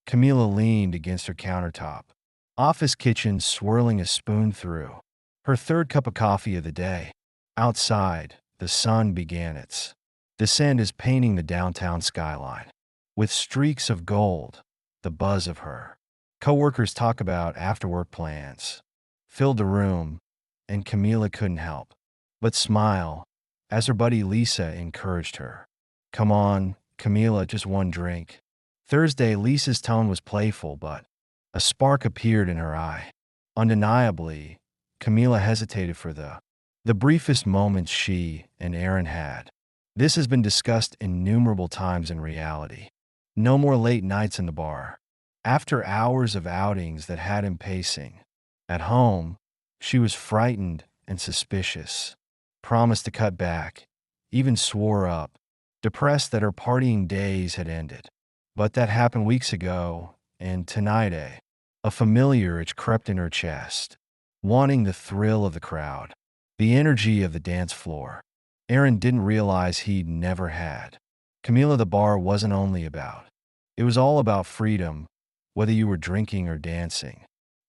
Camila leaned against her countertop, office kitchen swirling a spoon through. Her third cup of coffee of the day. Outside, the sun began its descent as painting the downtown skyline. With streaks of gold, the buzz of her coworkers talk about after-work plans filled the room, and Camila couldn't help but smile as her buddy Lisa encouraged her. Come on, Camila, just one drink. Thursday, Lisa's tone was playful, but a spark appeared in her eye. Undeniably, Camila hesitated for the briefest moments she and Aaron had. This has been discussed innumerable times in reality. No more late nights in the bar. After hours of outings that had him pacing. At home, she was frightened and suspicious, promised to cut back, even swore up, depressed that her partying days had ended. But that happened weeks ago, and tonight a familiar itch crept in her chest, wanting the thrill of the crowd, the energy of the dance floor. Aaron didn't realize he'd never had. Camila, the bar wasn't only about. It was all about freedom, whether you were drinking or dancing.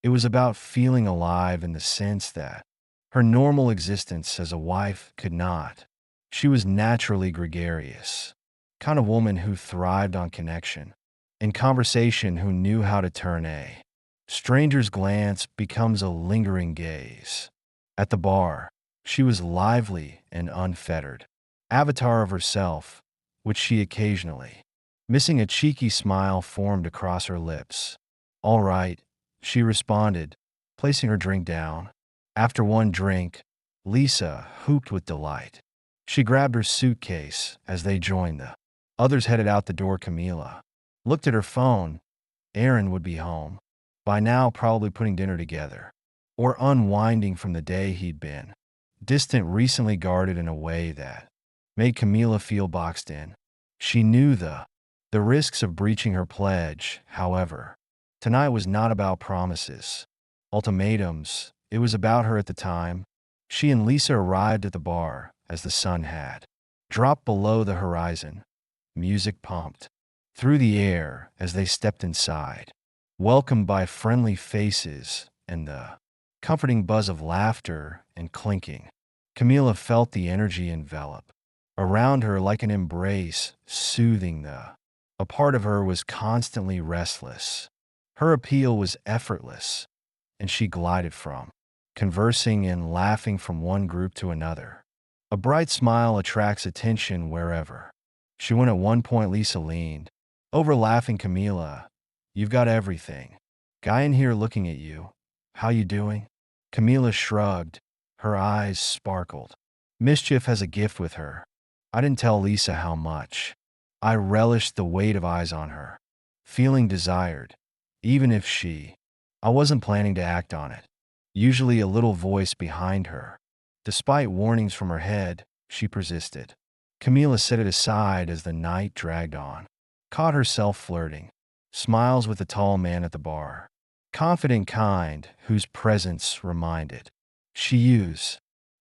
It was about feeling alive in the sense that her normal existence as a wife could not. She was naturally gregarious, kind of woman who thrived on connection and conversation, who knew how to turn a stranger's glance becomes a lingering gaze. At the bar, she was lively and unfettered, avatar of herself, which she occasionally, missing a cheeky smile formed across her lips. All right, she responded, placing her drink down. After one drink, Lisa hooped with delight. She grabbed her suitcase as they joined the others headed out the door. Camila looked at her phone. Aaron would be home by now, probably putting dinner together or unwinding from the day he'd been distant, recently guarded in a way that made Camila feel boxed in. She knew the risks of breaching her pledge, however. Tonight was not about promises, ultimatums. It was about her at the time. She and Lisa arrived at the bar as the sun had dropped below the horizon. Music pumped through the air as they stepped inside, welcomed by friendly faces and the comforting buzz of laughter and clinking. Camila felt the energy envelop around her like an embrace, soothing a part of her was constantly restless. Her appeal was effortless, and she glided from conversing and laughing from one group to another. A bright smile attracts attention wherever she went. At one point, Lisa leaned over, laughing. Camila, you've got everything. Guy in here looking at you. How you doing? Camila shrugged. Her eyes sparkled. Mischief has a gift with her. I didn't tell Lisa how much I relished the weight of eyes on her, feeling desired, even if I wasn't planning to act on it. Usually a little voice behind her. Despite warnings from her head, she persisted. Camila set it aside as the night dragged on, caught herself flirting smiles with the tall man at the bar, confident kind whose presence reminded she used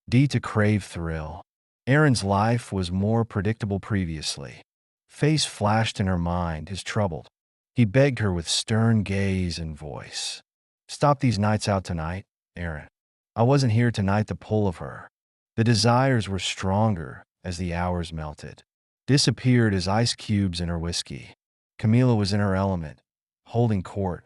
to crave thrill. Aaron's life was more predictable previously. Face flashed in her mind, his troubled. He begged her with stern gaze and voice. Stop these nights out tonight, Aaron. I wasn't here tonight. The pull of her. The desires were stronger as the hours melted, disappeared as ice cubes in her whiskey. Camila was in her element, holding court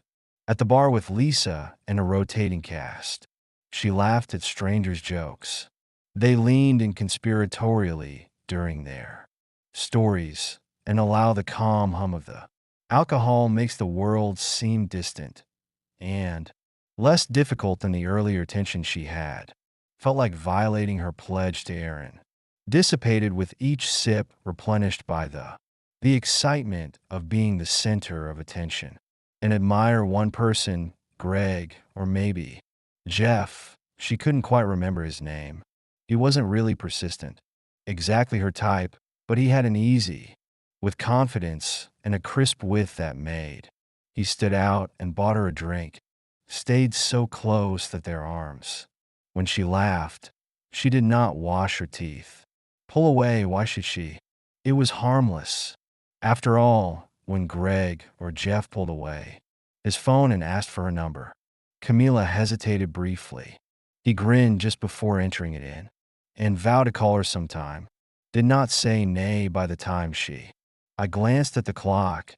at the bar with Lisa and a rotating cast. She laughed at strangers' jokes. They leaned in conspiratorially during their stories and allow the calm hum of the alcohol makes the world seem distant and less difficult than the earlier tension she had. Felt like violating her pledge to Aaron. Dissipated with each sip, replenished by the excitement of being the center of attention. And admire one person, Greg, or maybe Jeff. She couldn't quite remember his name. He wasn't really persistent, exactly her type, but he had an easy, with confidence and a crisp wit that made. He stood out and bought her a drink, stayed so close that their arms. When she laughed, she did not wash her teeth. Pull away, why should she? It was harmless. After all, when Greg or Jeff pulled away his phone and asked for her number. Camila hesitated briefly. He grinned just before entering it in and vowed to call her sometime. Did not say nay by the time I glanced at the clock.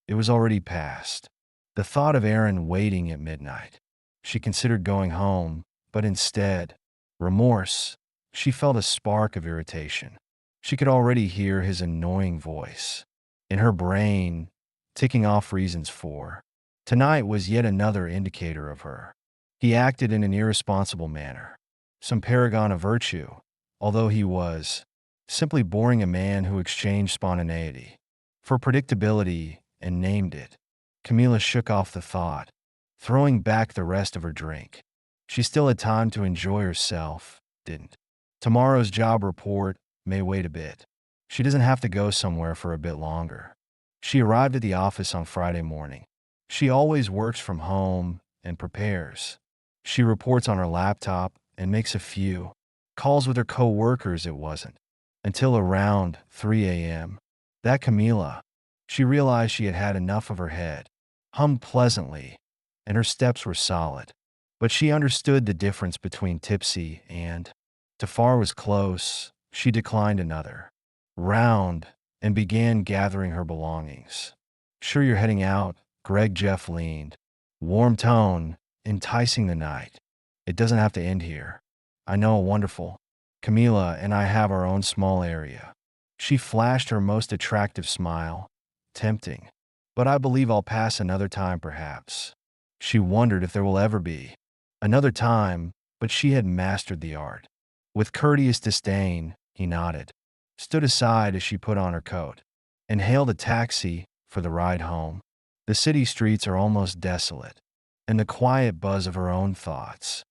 It was already past. The thought of Aaron waiting at midnight. She considered going home, but instead, remorse. She felt a spark of irritation. She could already hear his annoying voice in her brain, ticking off reasons for. Tonight was yet another indicator of her. He acted in an irresponsible manner, some paragon of virtue, although he was simply boring a man who exchanged spontaneity for predictability and named it. Camila shook off the thought, throwing back the rest of her drink. She still had time to enjoy herself, didn't? Tomorrow's job report may wait a bit. She doesn't have to go somewhere for a bit longer. She arrived at the office on Friday morning. She always works from home and prepares. She reports on her laptop and makes a few calls with her co-workers. It wasn't until around 3 a.m. that Camila, she realized she had had enough of her head, hummed pleasantly, and her steps were solid. But she understood the difference between tipsy and Tafar was close. She declined another round and began gathering her belongings. Sure you're heading out? Jeff leaned. Warm tone, enticing the night. It doesn't have to end here. I know a wonderful. Camila and I have our own small area. She flashed her most attractive smile. Tempting. But I believe I'll pass another time perhaps. She wondered if there will ever be another time, but she had mastered the art. With courteous disdain, he nodded, stood aside as she put on her coat, and hailed a taxi for the ride home. The city streets are almost desolate, and the quiet buzz of her own thoughts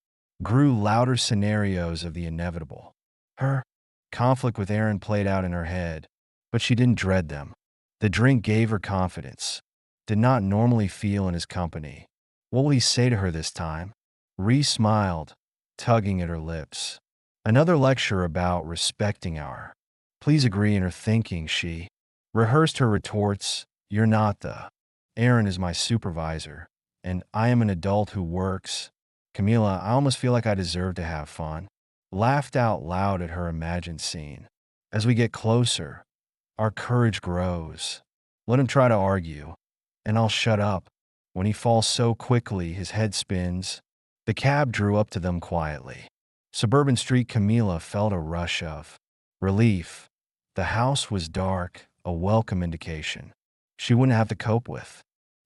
grew louder. Scenarios of the inevitable. Her conflict with Aaron played out in her head, but she didn't dread them. The drink gave her confidence. Did not normally feel in his company. What will he say to her this time? Ree smiled, tugging at her lips. Another lecture about respecting our please agree in her thinking. She rehearsed her retorts. You're not the. Aaron is my supervisor, and I am an adult who works. Camila, I almost feel like I deserve to have fun. Laughed out loud at her imagined scene. As we get closer, our courage grows. Let him try to argue, and I'll shut up. When he falls so quickly, his head spins. The cab drew up to them quietly. Suburban street. Camila felt a rush of relief. The house was dark, a welcome indication she wouldn't have to cope with.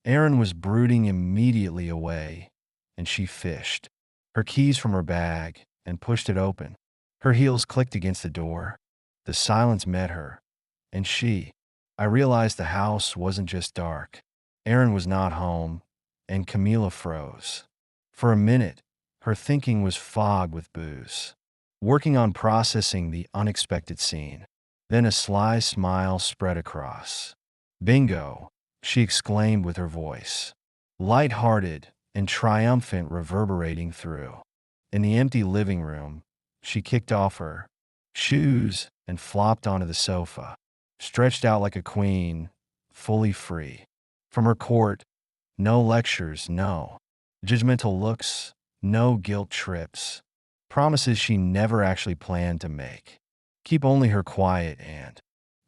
Aaron was brooding immediately away, and she fished her keys from her bag and pushed it open. Her heels clicked against the door. The silence met her, and I realized the house wasn't just dark. Aaron was not home, and Camila froze. For a minute, her thinking was fogged with booze, working on processing the unexpected scene. Then a sly smile spread across. Bingo, she exclaimed with her voice, light-hearted and triumphant, reverberating through. In the empty living room, she kicked off her shoes and flopped onto the sofa, stretched out like a queen, fully free. From her court, no lectures, no judgmental looks, no guilt trips, promises she never actually planned to make. Keep only her quiet and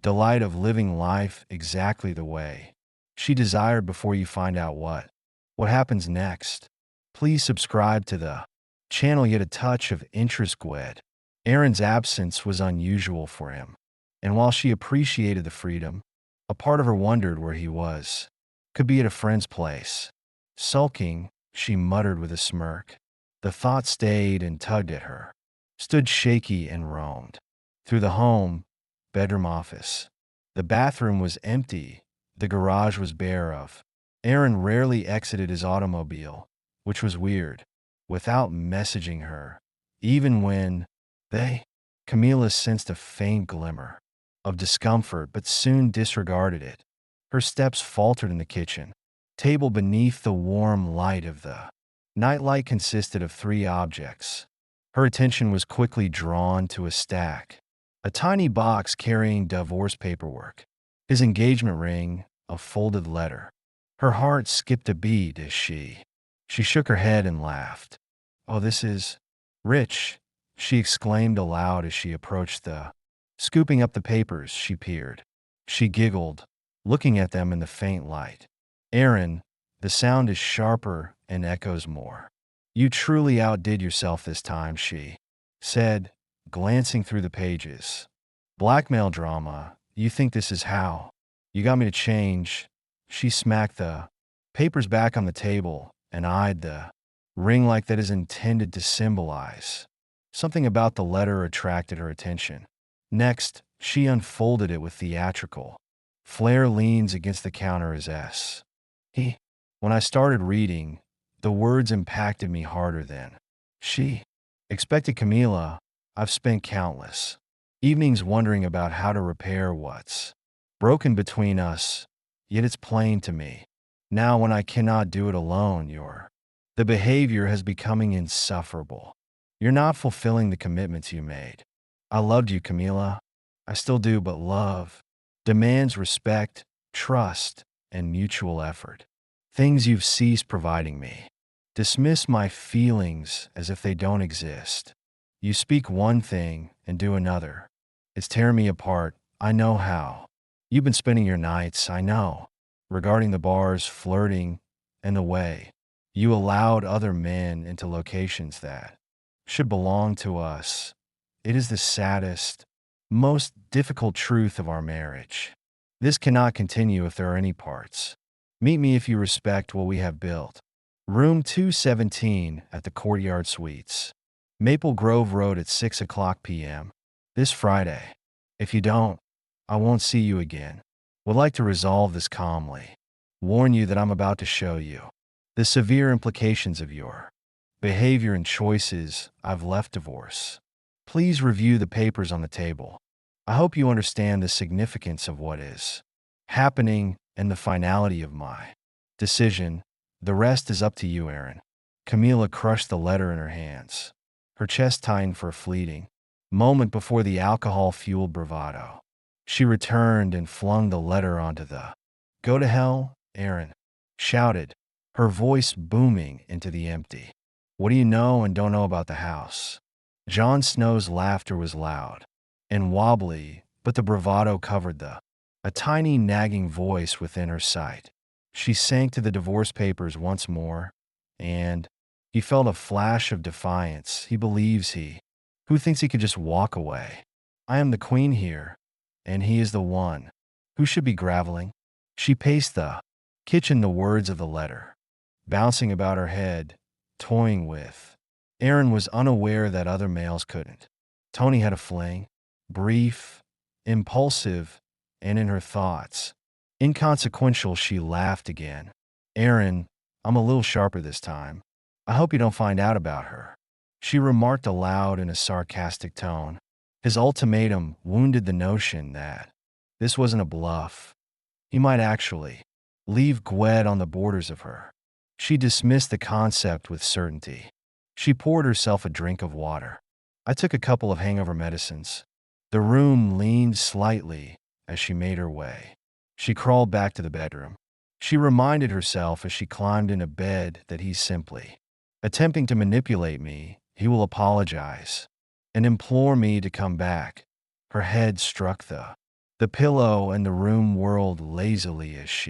delight of living life exactly the way she desired. Before you find out what happens next, please subscribe to the channel. Yet a touch of interest. Gwed. Aaron's absence was unusual for him, and while she appreciated the freedom, a part of her wondered where he was. Could be at a friend's place. Sulking, she muttered with a smirk. The thought stayed and tugged at her, stood shaky and roamed through the home, bedroom, office. The bathroom was empty. The garage was bare of. Aaron rarely exited his automobile, which was weird, without messaging her. Even when Camila sensed a faint glimmer of discomfort, but soon disregarded it. Her steps faltered in the kitchen table beneath the warm light of the nightlight consisted of 3 objects. Her attention was quickly drawn to a stack, a tiny box carrying divorce paperwork, his engagement ring, a folded letter. Her heart skipped a beat as she shook her head and laughed. "Oh, this is rich," she exclaimed aloud as she approached scooping up the papers, she peered. She giggled, looking at them in the faint light. "Aaron, the sound is sharper and echoes more. You truly outdid yourself this time," she said, glancing through the pages. "Blackmail drama, you think this is how? You got me to change." She smacked the papers back on the table and eyed the ring like that is intended to symbolize. Something about the letter attracted her attention. Next, she unfolded it with theatrical. Flair leans against the counter as S. He. When I started reading, the words impacted me harder than she expected. Camila, I've spent countless evenings wondering about how to repair what's broken between us, yet it's plain to me. Now when I cannot do it alone, the behavior has becoming insufferable. You're not fulfilling the commitments you made. I loved you, Camila. I still do, but love demands respect, trust, and mutual effort. Things you've ceased providing me. Dismiss my feelings as if they don't exist. You speak one thing and do another. It's tearing me apart. I know how. You've been spending your nights, I know, regarding the bars, flirting, and the way you allowed other men into locations that should belong to us. It is the saddest, most difficult truth of our marriage. This cannot continue if there are any parts. Meet me if you respect what we have built. Room 217 at the Courtyard Suites, Maple Grove Road at 6 o'clock p.m. this Friday. If you don't, I won't see you again. Would like to resolve this calmly. Warn you that I'm about to show you the severe implications of your behavior and choices. I've left divorce. Please review the papers on the table. I hope you understand the significance of what is happening and the finality of my decision. The rest is up to you, Aaron. Camila crushed the letter in her hands. Her chest tightened for a fleeting moment before the alcohol-fueled bravado. She returned and flung the letter onto the "Go to hell, Aaron," shouted, her voice booming into the empty. "What do you know and don't know about the house?" Jon Snow's laughter was loud and wobbly, but the bravado covered a tiny nagging voice within her sight. She sank to the divorce papers once more, and he felt a flash of defiance. He believes who thinks he could just walk away. I am the queen here, and he is the one who should be groveling. She paced the kitchen, the words of the letter bouncing about her head, toying with. Aaron was unaware that other males couldn't. Tony had a fling, brief, impulsive, and in her thoughts, inconsequential. She laughed again. "Aaron, I'm a little sharper this time. I hope you don't find out about her," she remarked aloud in a sarcastic tone. His ultimatum wounded the notion that this wasn't a bluff. He might actually leave Gwed on the borders of her. She dismissed the concept with certainty. She poured herself a drink of water. "I took a couple of hangover medicines." The room leaned slightly as she made her way. She crawled back to the bedroom. She reminded herself as she climbed into bed that he's simply attempting to manipulate me. He will apologize and implore me to come back. Her head struck the pillow and the room whirled lazily as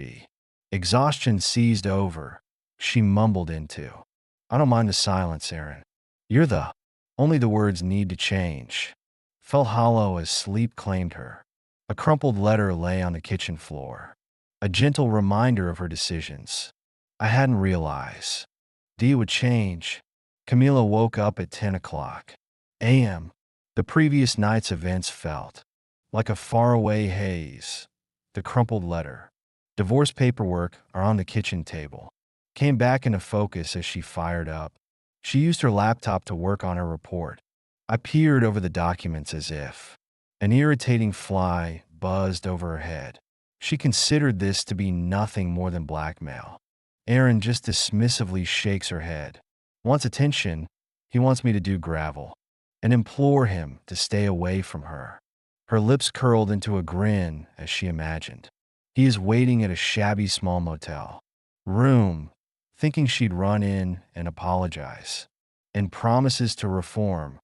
exhaustion seized over. She mumbled into, "I don't mind the silence, Aaron. You're only the words need to change." Felt hollow as sleep claimed her. A crumpled letter lay on the kitchen floor, a gentle reminder of her decisions. "I hadn't realized D would change." Camila woke up at 10 o'clock a.m. The previous night's events felt like a faraway haze. The crumpled letter, divorce paperwork are on the kitchen table, came back into focus as she fired up. She used her laptop to work on her report. I peered over the documents as if an irritating fly buzzed over her head. She considered this to be nothing more than blackmail. Aaron just dismissively shakes her head. Wants attention, he wants me to do gravel, and implore him to stay away from her. Her lips curled into a grin as she imagined He is waiting at a shabby small motel room, thinking she'd run in and apologize, and promises to reform.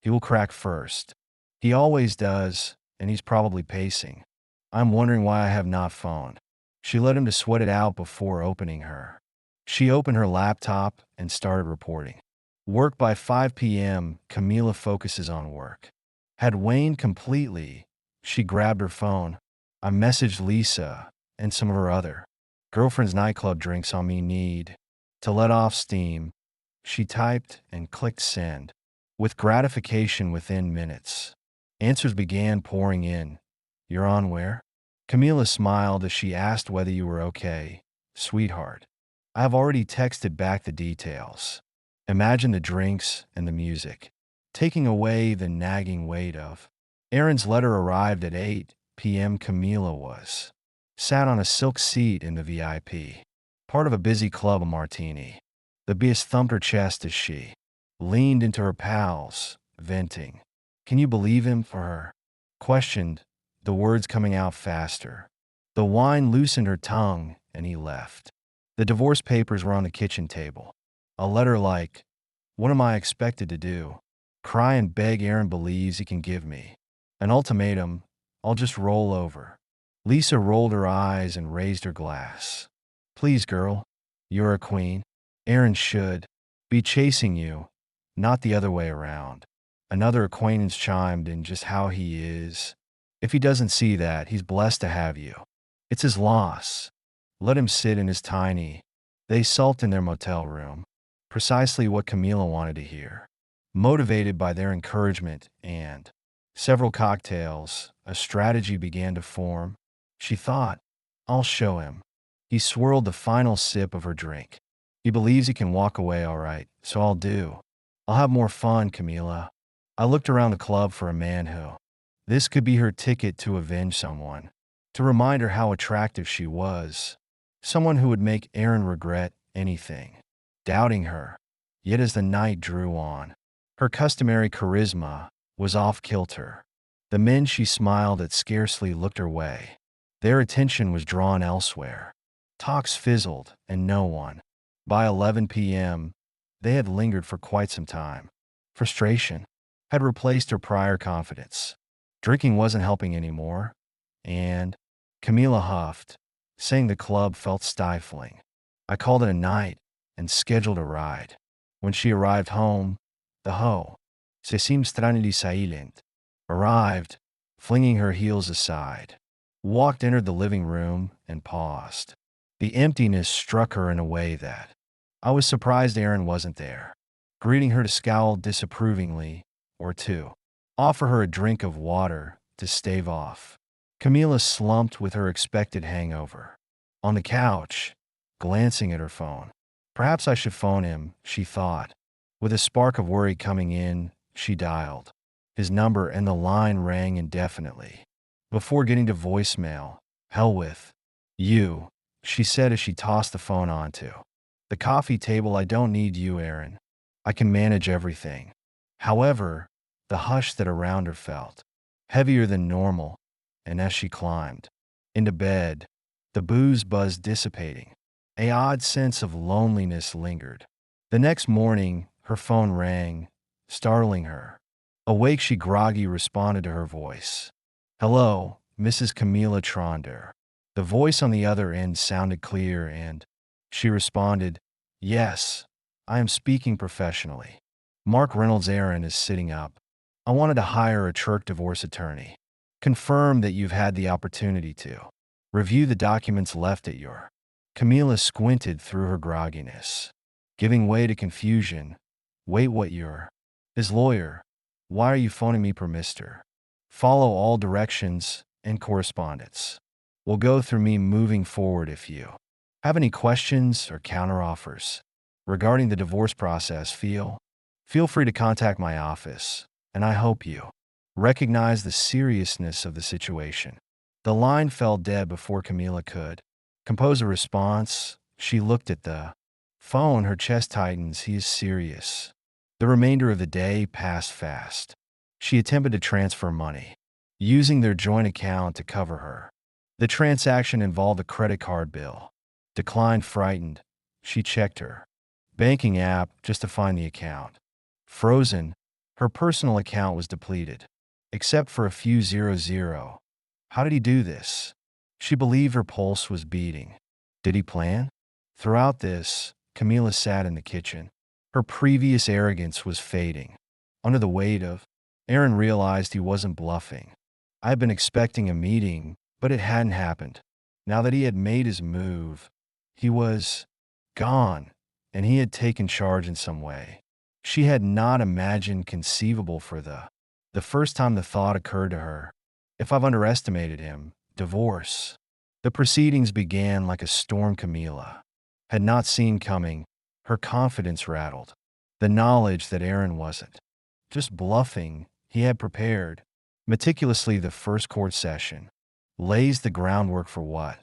He will crack first. He always does, and he's probably pacing. I'm wondering why I have not phoned. She let him to sweat it out before opening her. She opened her laptop and started reporting. Work by 5 p.m., Camila focuses on work. Had waned completely. She grabbed her phone. I messaged Lisa and some of her other girlfriend's nightclub drinks on me need to let off steam. She typed and clicked send. With gratification within minutes, answers began pouring in. You're on where? Camila smiled as she asked whether you were okay. Sweetheart, I have already texted back the details. Imagine the drinks and the music, taking away the nagging weight of. Aaron's letter arrived at 8 p.m. Camila was sat on a silk seat in the VIP, part of a busy club of martini. The beast thumped her chest as she leaned into her pals, venting. Can you believe him for her? Questioned, the words coming out faster. The wine loosened her tongue, and he left. The divorce papers were on the kitchen table. A letter like, what am I expected to do? Cry and beg Aaron believes he can give me. An ultimatum, I'll just roll over. Lisa rolled her eyes and raised her glass. Please, girl, you're a queen. Aaron should be chasing you, not the other way around. Another acquaintance chimed in just how he is. If he doesn't see that, he's blessed to have you. It's his loss. Let him sit in his tiny. They sulked in their motel room. Precisely what Camila wanted to hear. Motivated by their encouragement and several cocktails, a strategy began to form. She thought, I'll show him. He swirled the final sip of her drink. He believes he can walk away all right, so I'll do. I'll have more fun, Camila. I looked around the club for a man who. This could be her ticket to avenge someone, to remind her how attractive she was. Someone who would make Aaron regret anything, doubting her. Yet as the night drew on, her customary charisma was off kilter. The men she smiled at scarcely looked her way. Their attention was drawn elsewhere. Talks fizzled, and no one. By 11 p.m., they had lingered for quite some time. Frustration had replaced her prior confidence. Drinking wasn't helping anymore, and Camila huffed, saying the club felt stifling. I called it a night and scheduled a ride. When she arrived home, the hoe, se seemed strangely silent, arrived, flinging her heels aside, entered the living room, and paused. The emptiness struck her in a way that I was surprised Aaron wasn't there, greeting her to scowl disapprovingly, or to offer her a drink of water to stave off. Camila slumped with her expected hangover. On the couch, glancing at her phone. Perhaps I should phone him, she thought. With a spark of worry coming in, she dialed his number and the line rang indefinitely. Before getting to voicemail, hell with you, she said as she tossed the phone onto the coffee table. I don't need you, Aaron. I can manage everything. However, the hush that around her felt heavier than normal, and as she climbed into bed, the booze buzz dissipating, an odd sense of loneliness lingered. The next morning, her phone rang, startling her. Awake, she groggy responded to her voice. Hello, Mrs. Camila Tronder. The voice on the other end sounded clear and she responded, Yes, I am speaking professionally. Mark Reynolds Aaron is sitting up. I wanted to hire a Turk divorce attorney. Confirm that you've had the opportunity to review the documents left at your. Camila squinted through her grogginess, giving way to confusion. Wait, what your? His lawyer. Why are you phoning me per mister? Follow all directions and correspondence. Will go through me moving forward. If you have any questions or counteroffers regarding the divorce process, feel free to contact my office, and I hope you recognize the seriousness of the situation. The line fell dead before Camila could compose a response. She looked at the phone, her chest tightens. He is serious. The remainder of the day passed fast. She attempted to transfer money, using their joint account to cover her The transaction involved a credit card bill. Declined frightened. She checked her banking app just to find the account. Frozen, her personal account was depleted, except for a few 00. How did he do this? She believed her pulse was beating. Did he plan? Throughout this, Camila sat in the kitchen. Her previous arrogance was fading. Under the weight of, Aaron realized he wasn't bluffing. I had been expecting a meeting, but it hadn't happened. Now that he had made his move, he was gone, and he had taken charge in some way. She had not imagined conceivable for the first time the thought occurred to her. If I've underestimated him, divorce. The proceedings began like a storm Camila had not seen coming. Her confidence rattled. The knowledge that Aaron wasn't just bluffing, he had prepared meticulously the first court session, lays the groundwork for what?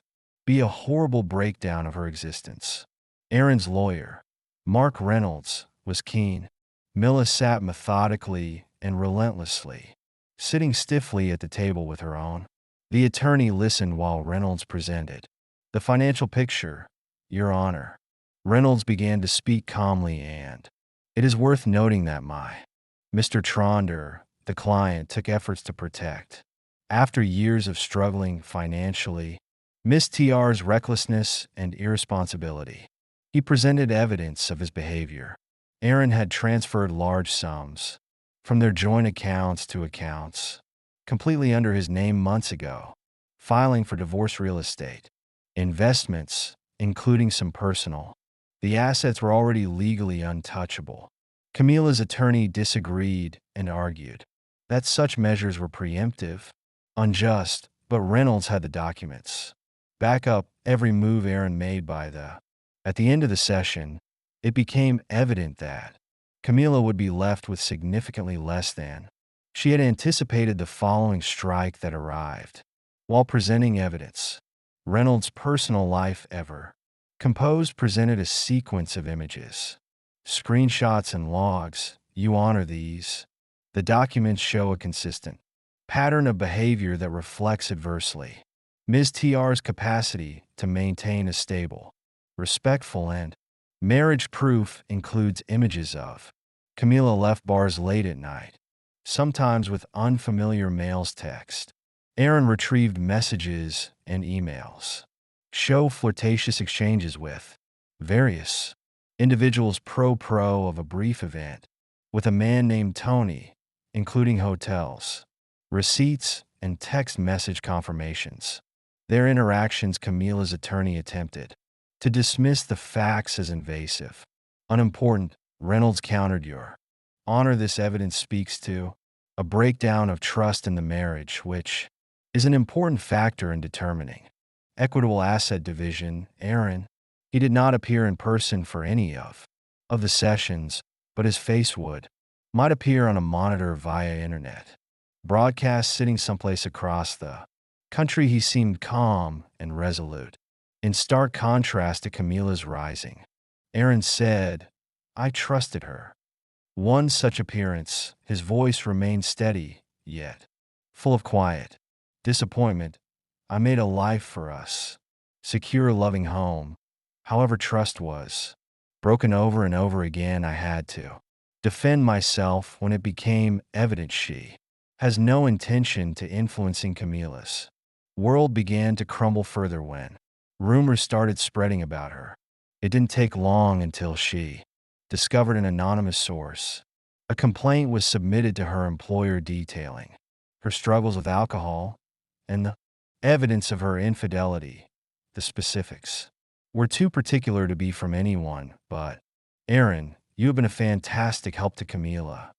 Be a horrible breakdown of her existence. Aaron's lawyer, Mark Reynolds, was keen. Mila sat methodically and relentlessly, sitting stiffly at the table with her own. The attorney listened while Reynolds presented the financial picture. Your Honor. Reynolds began to speak calmly, and it is worth noting that Mr. Tronder, the client, took efforts to protect. After years of struggling financially, Miss TR's recklessness and irresponsibility, he presented evidence of his behavior. Aaron had transferred large sums from their joint accounts to accounts completely under his name months ago, filing for divorce real estate, investments, including some personal. The assets were already legally untouchable. Camila's attorney disagreed and argued that such measures were preemptive, unjust, but Reynolds had the documents. Back up every move Aaron made At the end of the session, it became evident that Camila would be left with significantly less than she had anticipated. The following strike that arrived while presenting evidence. Reynolds' personal life ever composed presented a sequence of images, screenshots and logs. You honor these. The documents show a consistent pattern of behavior that reflects adversely Ms. TR's capacity to maintain a stable, respectful, and marriage. Proof includes images of Camila left bars late at night, sometimes with unfamiliar male's text. Aaron retrieved messages and emails, show flirtatious exchanges with various individuals. Pro of a brief event with a man named Tony, including hotels, receipts, and text message confirmations. Their interactions. Camila's attorney attempted to dismiss the facts as invasive, unimportant. Reynolds countered, Your Honor, this evidence speaks to a breakdown of trust in the marriage, which is an important factor in determining equitable asset division. Aaron, he did not appear in person for any of the sessions, but his face might appear on a monitor via internet broadcast. Sitting someplace across the country, he seemed calm and resolute, in stark contrast to Camila's rising. Aaron said, I trusted her. One such appearance, his voice remained steady, yet full of quiet disappointment. I made a life for us, secure, loving home. However, trust was broken over and over again. I had to defend myself when it became evident she has no intention to influencing Camila's world. Began to crumble further when rumors started spreading about her. It didn't take long until she discovered an anonymous source. A complaint was submitted to her employer detailing her struggles with alcohol and the evidence of her infidelity. The specifics were too particular to be from anyone but Aaron. You have been a fantastic help to Camila.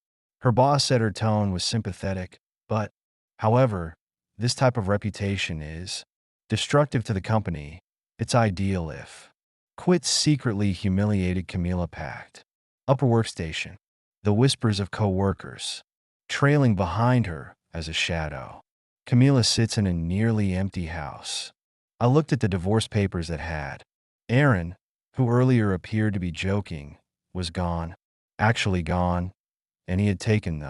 Her boss said. Her tone was sympathetic, but, however, this type of reputation is destructive to the company. It's ideal if quit. Secretly humiliated. Camila packed up her workstation, the whispers of co-workers trailing behind her as a shadow. Camila sits in a nearly empty house. I looked at the divorce papers that had Aaron, who earlier appeared to be joking, was gone, actually gone, and he had taken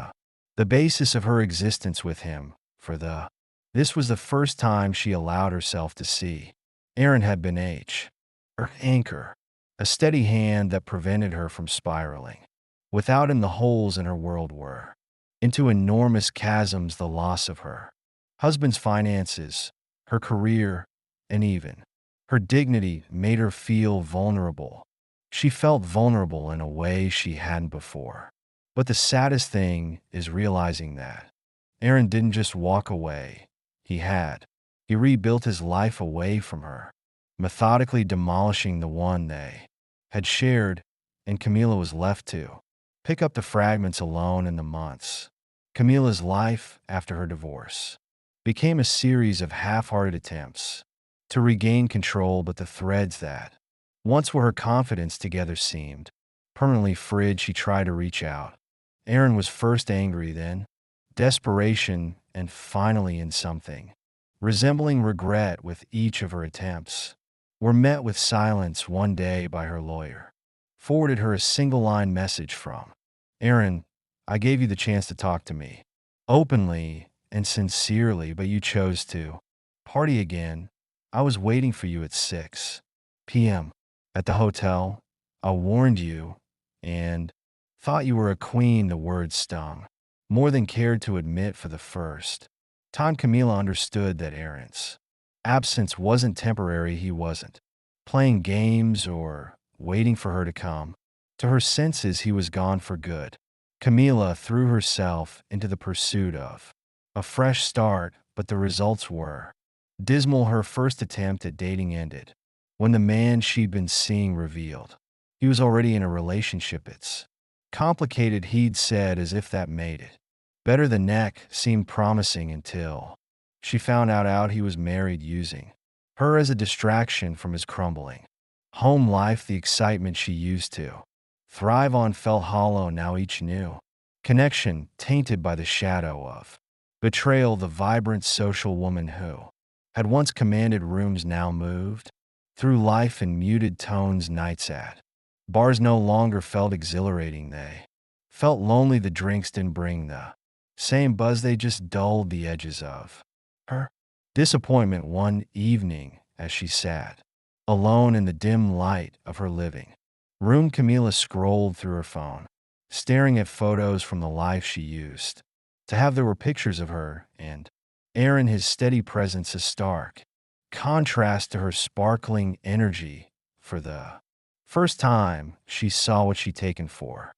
the basis of her existence with him for the This was the first time she allowed herself to see. Aaron had been her anchor, a steady hand that prevented her from spiraling. Without him, the holes in her world were into enormous chasms. The loss of her husband's finances, her career, and even her dignity made her feel vulnerable. She felt vulnerable in a way she hadn't before. But the saddest thing is realizing that Aaron didn't just walk away. He rebuilt his life away from her, methodically demolishing the one they had shared, and Camila was left to pick up the fragments alone. In the months, Camila's life after her divorce became a series of half-hearted attempts to regain control, but the threads that once were her confidence together seemed permanently frayed. She tried to reach out. Aaron was first angry, then desperation, and finally in something resembling regret. With each of her attempts were met with silence. One day, by her lawyer, forwarded her a single-line message from Aaron: "I gave you the chance to talk to me openly and sincerely, but you chose to party again. I was waiting for you at 6 p.m. at the hotel. I warned you and thought you were a queen." The words stung more than cared to admit. For the first time, Camila understood that Aaron's absence wasn't temporary. He wasn't playing games or waiting for her to come to her senses. He was gone for good. Camila threw herself into the pursuit of a fresh start, but the results were dismal. Her first attempt at dating ended when the man she'd been seeing revealed he was already in a relationship. "It's complicated," he'd said, as if that made it better. The neck seemed promising until she found out he was married, using her as a distraction from his crumbling home life. The excitement she used to thrive on felt hollow now. Each new connection tainted by the shadow of betrayal. The vibrant social woman who had once commanded rooms now moved through life in muted tones. Nights at bars no longer felt exhilarating. They felt lonely. The drinks didn't bring the same buzz. They just dulled the edges of her disappointment. One evening, as she sat alone in the dim light of her living room, Camila scrolled through her phone, staring at photos from the life she used to have. There were pictures of her and Aaron, his steady presence a stark contrast to her sparkling energy. For the first time, she saw what she'd taken for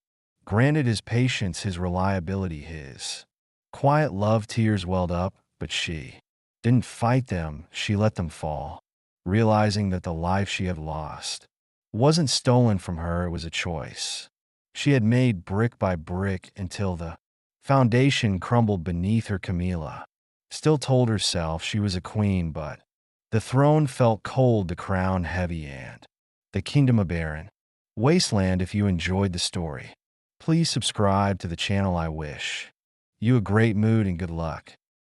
granted: his patience, his reliability, his quiet love. Tears welled up, but she didn't fight them. She let them fall, realizing that the life she had lost wasn't stolen from her. It was a choice she had made brick by brick until the foundation crumbled beneath her. Camila still told herself she was a queen, but the throne felt cold, the crown heavy, and the kingdom a barren wasteland. If you enjoyed the story, please subscribe to the channel. I wish you a great mood and good luck.